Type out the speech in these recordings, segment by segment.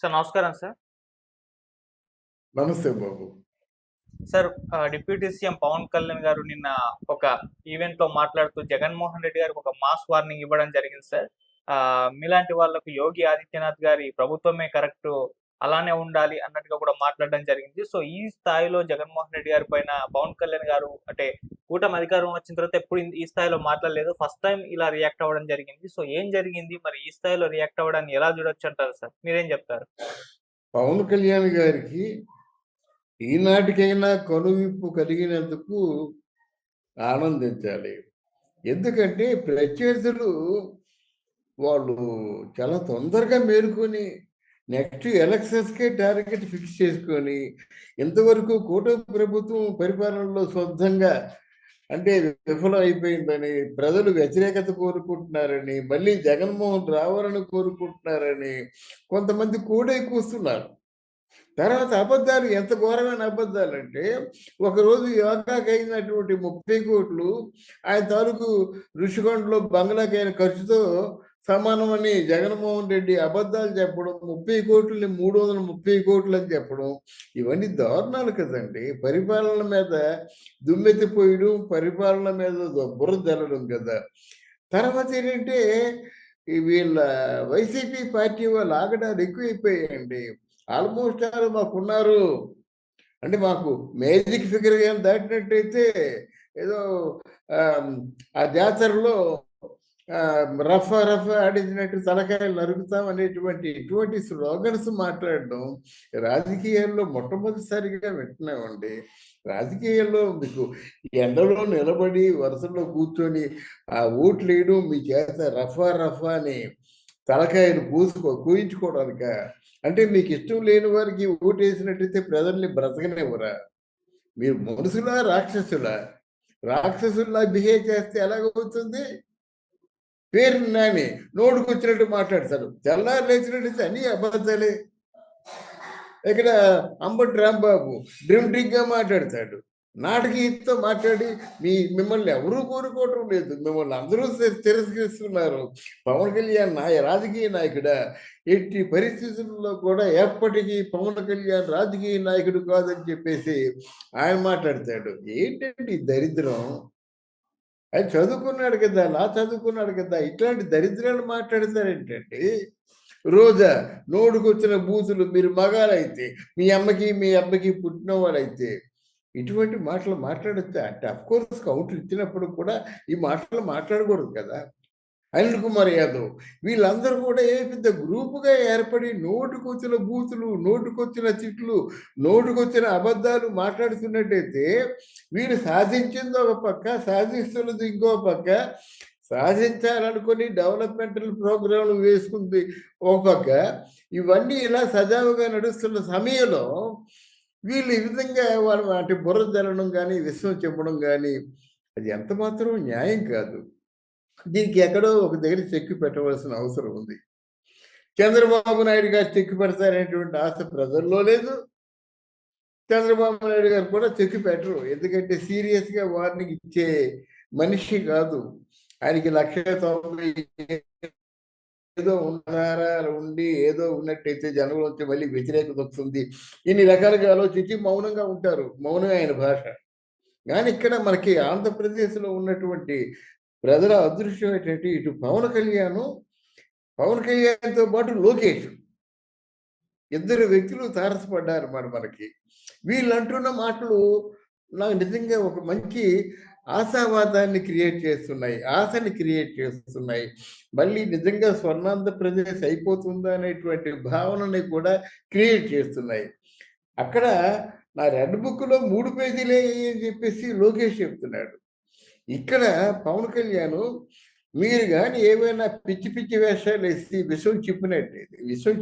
Sir నమస్కారం sir. నమస్తే బాబు. Sir deputy CM Pawan Kalyan గారు నిన్న ఒక ఈవెంట్ లో మాట్లాడుతూ జగన్మోహన్ రెడ్డి గారికి ఒక మాస్ వార్నింగ్ ఇవ్వడం జరిగింది సార్. మీలాంటి వాళ్ళకు యోగి ఆదిత్యనాథ్ గారి ప్రభుత్వమే కరెక్ట్, అలానే ఉండాలి అన్నట్టుగా కూడా మాట్లాడడం జరిగింది. సో ఈ స్థాయిలో జగన్మోహన్ రెడ్డి గారి పైన పవన్ కళ్యాణ్ గారు అంటే కూటమి అధికారం వచ్చిన తర్వాత ఎప్పుడు ఈ స్థాయిలో మాట్లాడలేదు. ఫస్ట్ టైం ఇలా రియాక్ట్ అవ్వడం జరిగింది. సో ఏం జరిగింది, మరి ఈ స్థాయిలో రియాక్ట్ అవ్వడాన్ని ఎలా చూడొచ్చు అంటారు సార్? మీరేం చెప్తారు? పవన్ కళ్యాణ్ గారికి ఈనాటికైనా కనువిప్పు కలిగినందుకు ఆనందించాలి. ఎందుకంటే ప్రత్యర్థులు వాళ్ళు చాలా తొందరగా మేలుకొని నెక్స్ట్ ఎలక్షన్స్కే టార్గెట్ ఫిక్స్ చేసుకొని ఇంతవరకు కూటమి ప్రభుత్వం పరిపాలనలో సొంతంగా అంటే విఫలం అయిపోయిందని, ప్రజలు వ్యతిరేకత కోరుకుంటున్నారని, మళ్ళీ జగన్మోహన్ రావాలని కోరుకుంటున్నారని కొంతమంది కూడా కూస్తున్నారు. తర్వాత అబద్ధాలు ఎంత ఘోరమైన అబద్ధాలు అంటే, ఒకరోజు యోగాకి అయినటువంటి 30 కోట్లు ఆయన తాలూకు ఋషికొండలో బంగ్లాకైన ఖర్చుతో సమానమని జగన్మోహన్ రెడ్డి అబద్ధాలు చెప్పడం, 30 కోట్లని 330 కోట్లు అని చెప్పడం, ఇవన్నీ దారుణాలు కదండి. పరిపాలన మీద దుమ్మెత్తిపోయడం, పరిపాలన మీద బుర్ర జల్లడం కదా. తర్వాత ఏంటంటే వీళ్ళ వైసీపీ పార్టీ వాళ్ళు ఆగడాలు ఎక్కువైపోయాయండి. ఆల్మోస్ట్ మాకున్నారు అంటే మాకు మేజిక్ ఫిగర్ ఏం దాటినట్టయితే ఏదో ఆ జాతరలో రఫా ఆడించినట్టు తలకాయలు నరుకుతాం అనేటువంటి ఇటువంటి స్లోగన్స్ మాట్లాడడం రాజకీయాల్లో మొట్టమొదటిసారిగా వింటున్నామండి. రాజకీయాల్లో మీకు ఎండలో నిలబడి వరుసలో కూర్చొని ఆ ఓట్లు వేయడం మీ చేత రఫా అని తలకాయలు కూయించుకోవడానిక? అంటే మీకు ఇష్టం లేని వారికి ఓటేసినట్టయితే ప్రజల్ని బ్రతకనివ్వరా? మీరు మనుషులా రాక్షసులా? రాక్షసుల్లా బిహేవ్ చేస్తే ఎలాగవుతుంది? పేరు నాని నోటుకు వచ్చినట్టు మాట్లాడతారు, తెల్లారు లేచినట్టయితే అన్ని అబద్ధాలే. ఇక్కడ అంబటి రాంబాబు డ్రింక్గా మాట్లాడతాడు, నాటకీయంతో మాట్లాడి మిమ్మల్ని ఎవరూ కోరుకోవటం లేదు, మిమ్మల్ని అందరూ తిరస్కరిస్తున్నారు. పవన్ కళ్యాణ్ రాజకీయ నాయకుడా? ఎట్టి పరిస్థితుల్లో కూడా ఎప్పటికీ పవన్ కళ్యాణ్ రాజకీయ నాయకుడు కాదని చెప్పేసి ఆయన మాట్లాడతాడు. ఏంటంటే ఈ దరిద్రం? ఆయన చదువుకున్నాడు కదా, చదువుకున్నాడు కదా, ఇట్లాంటి దరిద్రాలు మాట్లాడతారేంటండి? రోజా నోటుకొచ్చిన బూతులు, మీరు మగాలైతే, మీ అమ్మకి పుట్టిన వాళ్ళైతే ఇటువంటి మాటలు మాట్లాడచ్చు అంటే అఫ్కోర్స్ కౌంటర్ ఇచ్చినప్పుడు కూడా ఈ మాటలు మాట్లాడకూడదు కదా. అనిల్ కుమార్ యాదవ్ వీళ్ళందరూ కూడా ఏ పెద్ద గ్రూపుగా ఏర్పడి నోటుకొచ్చిన బూతులు, నోటుకొచ్చిన తిట్లు, నోటుకొచ్చిన అబద్ధాలు మాట్లాడుతున్నట్టయితే వీళ్ళు సాధించింది ఒక పక్క, సాధిస్తున్నది ఇంకో పక్క, సాధించాలనుకుని డెవలప్మెంటల్ ప్రోగ్రాంలు వేసుకుంది ఒక పక్క, ఇవన్నీ ఇలా సజావుగా నడుస్తున్న సమయంలో వీళ్ళు ఈ విధంగా వాళ్ళు అంటే బుర్ర జల్లడం కానీ, విషయం చెప్పడం కానీ అది ఎంత మాత్రం న్యాయం కాదు. దీనికి ఎక్కడో ఒక దగ్గర చెక్కి పెట్టవలసిన అవసరం ఉంది. చంద్రబాబు నాయుడు గారు చెక్కి పెడతారనేటువంటి ఆశ ప్రజల్లో లేదు. చంద్రబాబు నాయుడు గారు కూడా చెక్కి పెట్టరు. ఎందుకంటే సీరియస్గా వార్నింగ్ ఇచ్చే మనిషి కాదు. ఆయనకి 190 ఏదో ఉన్నారా ఉండి ఏదో ఉన్నట్టయితే జనంలోంచి మళ్ళీ వ్యతిరేకత వస్తుంది, ఇన్ని రకాలుగా ఆలోచించి మౌనంగా ఉంటారు. మౌనమే ఆయన భాష. కానీ ఇక్కడ మనకి ఆంధ్రప్రదేశ్లో ఉన్నటువంటి ప్రజల అదృష్టం ఏంటంటే ఇటు పవన్ కళ్యాణ్తో పాటు లోకేష్, ఇద్దరు వ్యక్తులు తారసపడ్డారు మనకి. వీళ్ళు అంటున్న మాటలు నాకు నిజంగా ఒక మంచి ఆశావాదాన్ని క్రియేట్ చేస్తున్నాయి, ఆశని క్రియేట్ చేస్తున్నాయి. మళ్ళీ నిజంగా స్వర్ణాంధ్రప్రదేశ్ అయిపోతుందా అనేటువంటి భావనని కూడా క్రియేట్ చేస్తున్నాయి. అక్కడ నా రెడ్ బుక్లో 3 పేజీలే అని చెప్పేసి లోకేష్ చెప్తున్నాడు. ఇక్కడ పవన్ కళ్యాణ్ మీరు కానీ ఏమైనా పిచ్చి వేషాలు వేసి విషం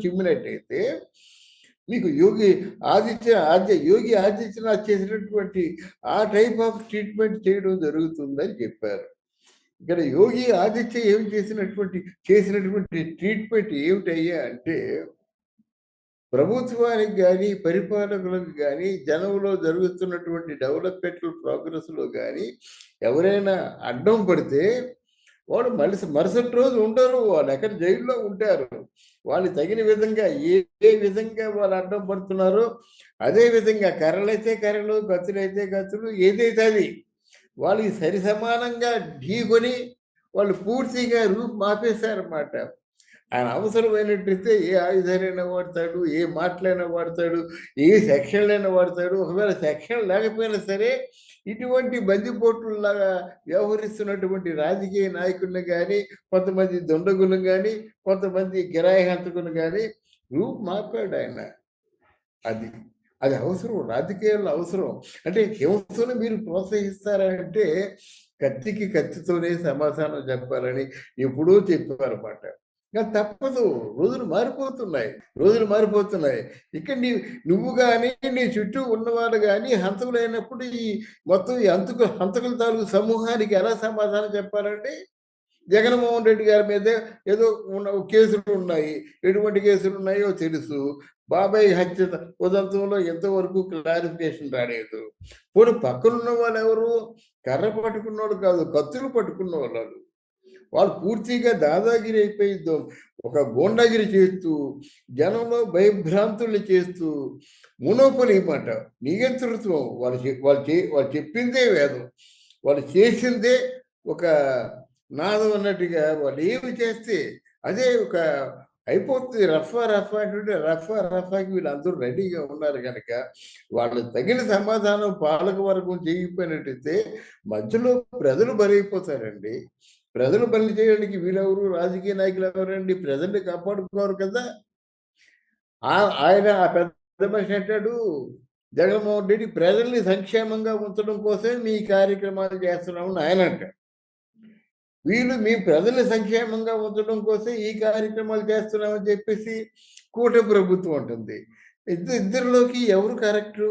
చిమ్మినట్టయితే మీకు యోగి ఆదిత్యనాథ్ చేసినటువంటి ఆ టైప్ ఆఫ్ ట్రీట్మెంట్ చేయడం జరుగుతుందని చెప్పారు. ఇక్కడ యోగి ఆదిత్య ఏం చేసినటువంటి ట్రీట్మెంట్ ఏమిటయ్యా అంటే, ప్రభుత్వానికి కానీ పరిపాలకులకు కానీ జనంలో జరుగుతున్నటువంటి డెవలప్మెంటల్ ప్రోగ్రెస్లో కానీ ఎవరైనా అడ్డం పడితే వాడు మరుసటి రోజు ఉంటారు, వాళ్ళు ఎక్కడ జైల్లో ఉంటారు. వాళ్ళు తగిన విధంగా ఏ ఏ విధంగా వాళ్ళు అడ్డం పడుతున్నారో అదే విధంగా కర్రలైతే కర్రలు, కత్తులైతే కత్తులు, ఏదైతే అది వాళ్ళకి సరి సమానంగా ఢీకొని వాళ్ళు పూర్తిగా రూపు మాపేశారన్నమాట. ఆయన అవసరమైనట్టయితే ఏ ఆయుధాలైనా వాడతాడు, ఏ మాటలైనా వాడతాడు, ఏ సెక్షన్లైనా వాడతాడు. ఒకవేళ సెక్షన్ లేకపోయినా సరే ఇటువంటి బందిపోట్లలాగా వ్యవహరిస్తున్నటువంటి రాజకీయ నాయకుల్ని కానీ, కొంతమంది దుండగులను కానీ, కొంతమంది కిరాయి హంతకులను కానీ రూపు మాపాడు ఆయన. అది అది అవసరం, రాజకీయాల్లో అవసరం. అంటే హింసను మీరు ప్రోత్సహిస్తారంటే కత్తికి కత్తితోనే సమాధానం చెప్పాలని ఎప్పుడూ చెప్పారన్నమాట. ఇంకా తప్పదు, రోజులు మారిపోతున్నాయి, రోజులు మారిపోతున్నాయి. ఇక్కడ నువ్వు కానీ నీ చుట్టూ ఉన్నవాళ్ళు కానీ హంతకులైనప్పుడు ఈ మొత్తం ఈ హంతకుల తాలూకు సమూహానికి ఎలా సమాధానం చెప్పాలంటే జగన్మోహన్ రెడ్డి గారి మీదే ఏదో కేసులు ఉన్నాయి, ఎటువంటి కేసులు ఉన్నాయో తెలుసు. బాబాయ్ హత్య ఉదంతంలో ఎంతవరకు క్లారిఫికేషన్ రాలేదు. పోనీ పక్కనున్న వాళ్ళు ఎవరు? కర్ర పట్టుకున్నవాడు కాదు, కత్తులు పట్టుకున్న వాళ్ళు. వాళ్ళు పూర్తిగా దాదాగిరి అయిపోయి ఒక గోండాగిరి చేస్తూ, జనంలో భయభ్రాంతుల్ని చేస్తూ, మునోపలి మాట నియంతృత్వం. వాళ్ళు చెప్పిందే వేదం, వాళ్ళు చేసిందే ఒక నాదం అన్నట్టుగా వాళ్ళు ఏమి చేస్తే అదే ఒక అయిపోతుంది. రఫా అంటే రఫాకి వీళ్ళందరూ రెడీగా ఉన్నారు కనుక వాళ్ళు తగిన సమాధానం పాలక వర్గం చేయకపోయినట్టయితే మధ్యలో ప్రజలు బలైపోతారండి. ప్రజలు బలి చేయడానికి వీళ్ళెవరు? రాజకీయ నాయకులు ఎవరండి? ప్రజల్ని కాపాడుకోరు కదా. ఆయన ఆ పెద్ద మనిషి అంటాడు, జగన్మోహన్ రెడ్డి ప్రజల్ని సంక్షేమంగా ఉంచడం కోసమే మీ కార్యక్రమాలు చేస్తున్నామని ఆయన అంటాడు. వీళ్ళు మీ ప్రజల్ని సంక్షేమంగా ఉంచడం కోసం ఈ కార్యక్రమాలు చేస్తున్నామని చెప్పేసి కూటమి ప్రభుత్వం ఉంటుంది. ఇద్దరిలోకి ఎవరు కరెక్టు?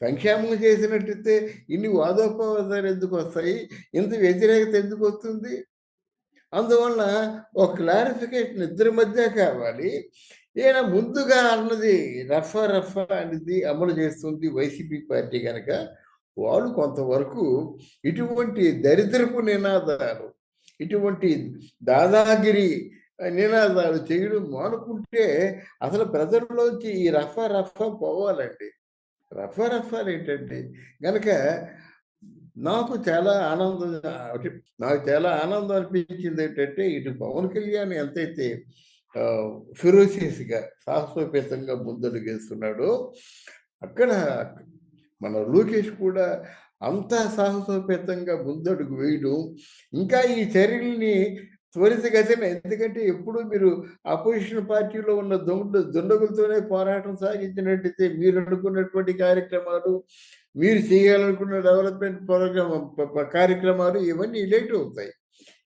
సంక్షేమం చేసినట్టయితే ఇన్ని వాదోపవాదాలు ఎందుకు వస్తాయి? ఇంత వ్యతిరేకత ఎందుకు వస్తుంది? అందువల్ల ఒక క్లారిఫికేషన్ ఇద్దరి మధ్య కావాలి. ఈయన ముందుగా అన్నది రఫా అనేది అమలు చేస్తుంది వైసీపీ పార్టీ కనుక వాళ్ళు కొంతవరకు ఇటువంటి దరిద్రపు నినాదాలు, ఇటువంటి దాదాగిరి నినాదాలు చేయడం మానుకుంటే అసలు ప్రజల్లోంచి ఈ రఫా పోవాలండి. రఫాలు ఏంటండి కనుక నాకు చాలా ఆనందం అనిపించింది ఏంటంటే, ఇటు పవన్ కళ్యాణ్ ఎంతైతే ఫిరోసియస్గా సాహసోపేతంగా ముందడుగేస్తున్నాడో అక్కడ మన లోకేష్ కూడా అంత సాహసోపేతంగా ముందడుగు వేయడం, ఇంకా ఈ చర్యల్ని త్వరితగతిన, ఎందుకంటే ఎప్పుడు మీరు అపోజిషన్ పార్టీలో ఉన్న దుండగులతోనే పోరాటం సాగించినట్టయితే మీరు అనుకున్నటువంటి కార్యక్రమాలు, మీరు చేయాలనుకున్న డెవలప్మెంట్ కార్యక్రమాలు ఇవన్నీ లేట్ అవుతాయి.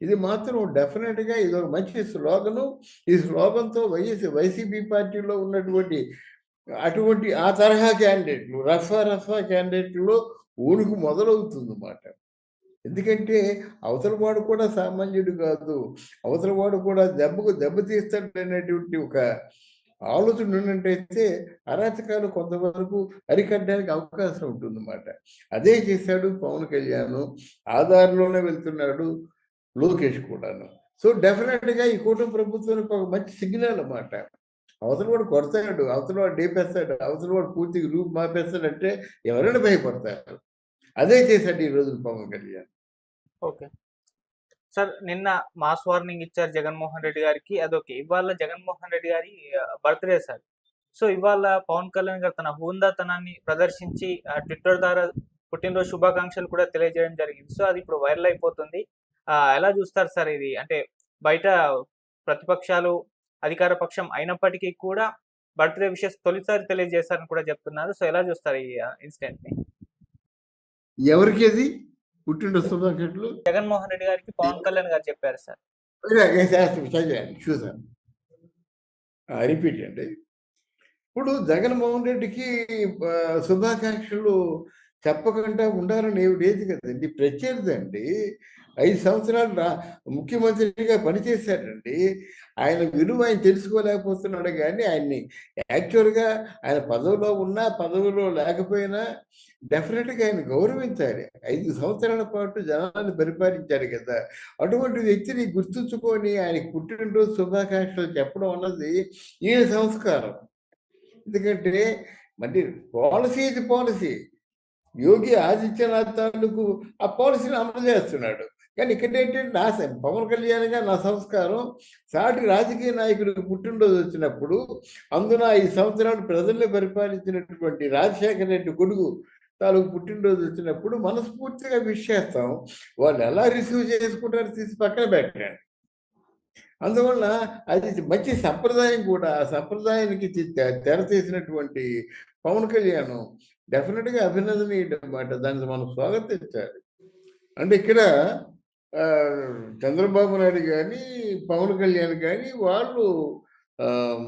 ఇది మాత్రం డెఫినెట్గా ఇది ఒక మంచి స్లోగను. ఈ స్లోగన్తో వైసీపీ పార్టీలో ఉన్నటువంటి అటువంటి ఆ తరహా క్యాండిడేట్లు, రఫా క్యాండిడేట్లో ఊరుకు మొదలవుతుందన్నమాట. ఎందుకంటే అవతల వాడు కూడా సామాన్యుడు కాదు, అవతల వాడు కూడా దెబ్బతీస్తాడు అనేటువంటి ఒక ఆలోచన ఉన్నట్టయితే అరాచకాలు కొంతవరకు అరికట్టడానికి అవకాశం ఉంటుందన్నమాట. అదే చేశాడు పవన్ కళ్యాణ్, ఆధారంలోనే వెళ్తున్నాడు లోకేష్ కూడాను. సో డెఫినెట్గా ఈ కూటమి ప్రభుత్వానికి ఒక మంచి సిగ్నల్ అన్నమాట. అవతల వాడు కొడతాడు, అవతల వాడు డేపేస్తాడు, అవతల వాడు పూర్తిగా రూపు మాపేస్తాడంటే ఎవరైనా భయపడతారు. అదే చేశాడు ఈ రోజు పవన్ కళ్యాణ్. ఓకే సార్, నిన్న మాస్ వార్నింగ్ ఇచ్చారు జగన్మోహన్ రెడ్డి గారికి, అదొకే. ఇవాళ జగన్మోహన్ రెడ్డి గారి బర్త్డే సార్. సో ఇవాళ పవన్ కళ్యాణ్ గారు తన హుందాతనాన్ని ప్రదర్శించి ట్విట్టర్ ద్వారా పుట్టినరోజు శుభాకాంక్షలు కూడా తెలియజేయడం జరిగింది. సో అది ఇప్పుడు వైరల్ అయిపోతుంది. ఎలా చూస్తారు సార్ ఇది? అంటే బయట ప్రతిపక్షాలు అధికార పక్షం అయినప్పటికీ కూడా బర్త్డే విషెస్ తొలిసారి తెలియజేశారని కూడా చెప్తున్నారు. సో ఎలా చూస్తారు ఈ ఇన్సిడెంట్ ని? ఎవరికి అది పుట్టినరోజు శుభాకాంక్షలు? జగన్మోహన్ రెడ్డి గారికి పవన్ కళ్యాణ్ గారు చెప్పారు సార్. చూసాను. రిపీట్ అండి. ఇప్పుడు జగన్మోహన్ రెడ్డికి శుభాకాంక్షలు చెప్పకుండా ఉండాలని ఏమి లేదు కదండి. ప్రత్యర్థి అండి 5 సంవత్సరాలు ముఖ్యమంత్రిగా పనిచేశాడండి. ఆయన విలువ ఆయన తెలుసుకోలేకపోతున్నాడు గానీ, ఆయన్ని యాక్చువల్‌గా ఆయన పదవిలో ఉన్నా, పదవిలో లేకపోయినా డెఫినెట్‌గా ఆయన గౌరవించాలి. 5 సంవత్సరాల పాటు జనాన్ని పరిపాలించాడు కదా! అటువంటి వ్యక్తిని గుర్తుంచుకొని ఆయనకి పుట్టినరోజు శుభాకాంక్షలు చెప్పడం అన్నది ఈయన సంస్కారం. ఎందుకంటే మరి పాలసీ ఇది పాలసీ. యోగి ఆదిత్యనాథ్ తాలూకు ఆ పాలసీని అమలు చేస్తున్నాడు. కానీ ఇక్కడేంటంటే పవన్ కళ్యాణ్ గారు నా సంస్కారం సాటి రాజకీయ నాయకుడికి పుట్టినరోజు వచ్చినప్పుడు అందున 5 సంవత్సరాలు ప్రజల్ని పరిపాలించినటువంటి రాజశేఖర రెడ్డి కొడుకు తాలూకు పుట్టినరోజు వచ్చినప్పుడు మనస్ఫూర్తిగా విష్ చేస్తాం. వాళ్ళు ఎలా రిసీవ్ చేసుకుంటారో తీసి పక్కన పెట్టండి. అందువల్ల అది మంచి సంప్రదాయం కూడా. ఆ సంప్రదాయానికి తెర తీసినటువంటి పవన్ కళ్యాణ్ డెఫినెట్‌గా అభినందనీయుడనమాట. దాన్ని మనం స్వాగతించాలి. అంటే ఇక్కడ చంద్రబాబు నాయుడు గాని, పవన్ కళ్యాణ్ గాని వాళ్ళు ఆహ్,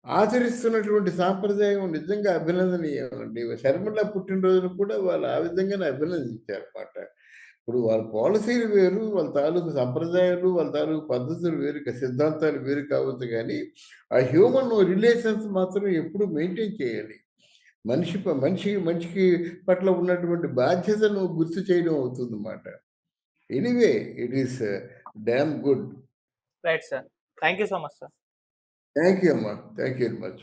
ఆచరిస్తున్నటువంటి సాంప్రదాయం నిజంగా అభినందనీయమండి. షర్మిల పుట్టినరోజును కూడా వాళ్ళు ఆ విధంగానే అభినందించారన్నమాట. ఇప్పుడు వాళ్ళ పాలసీలు వేరు, వాళ్ళ తాలూకు సంప్రదాయాలు, వాళ్ళ తాలూకు పద్ధతులు వేరు, సిద్ధాంతాలు వేరు కావచ్చు గానీ, ఆ హ్యూమన్ రిలేషన్స్ మాత్రం ఎప్పుడూ మెయింటైన్ చేయాలి. మనిషికి పట్ల ఉన్నటువంటి బాధ్యతను గుర్తు చేయడం అవుతుందన్నమాట. Anyway it is damn good. Right sir. Thank you so much sir. Thank you అమ్మా. Thank you very much.